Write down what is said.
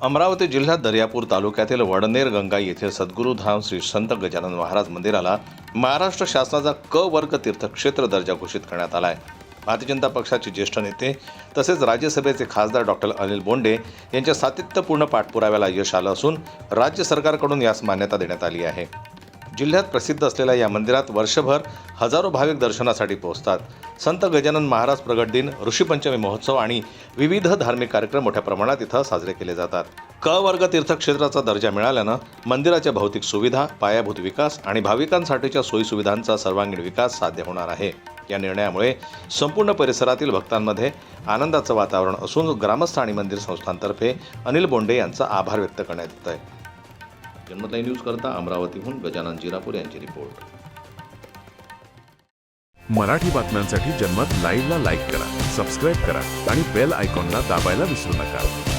अमरावती जिल्ह्यात दर्यापूर तालुक्यातील वडनेर गंगाई येथील सद्गुरुधाम श्री संत गजानन महाराज मंदिराला महाराष्ट्र शासनाचा क वर्ग तीर्थक्षेत्र दर्जा घोषित करण्यात आला आहे. भारतीय जनता पक्षाचे ज्येष्ठ नेते तसेच राज्यसभेचे खासदार डॉक्टर अनिल बोंडे यांच्या सातत्यपूर्ण पाठपुराव्याला यश आलं असून राज्य सरकारकडून यास मान्यता देण्यात आली आहे. जिल्ह्यात प्रसिद्ध असलेल्या या मंदिरात वर्षभर हजारो भाविक दर्शनासाठी पोहोचतात. संत गजानन महाराज प्रगट दिन, ऋषीपंचमी महोत्सव आणि विविध धार्मिक कार्यक्रम मोठ्या प्रमाणात इथं साजरे केले जातात. क वर्ग तीर्थक्षेत्राचा दर्जा मिळाल्यानं मंदिराच्या भौतिक सुविधा, पायाभूत विकास आणि भाविकांसाठीच्या सोयीसुविधांचा सर्वांगीण विकास साध्य होणार आहे. या निर्णयामुळे संपूर्ण परिसरातील भक्तांमध्ये आनंदाचं वातावरण असून ग्रामस्थ आणि मंदिर संस्थांतर्फे अनिल बोंडे यांचा आभार व्यक्त करण्यात येत आहे. जन्मत न्यूज करता अमरावतीहून गजानन जिरापूर यांची रिपोर्ट. मराठी बातम्यांसाठी जन्मत लाईव्हला लाईक करा, सबस्क्राईब करा आणि बेल आयकॉनला दाबायला विसरू नका.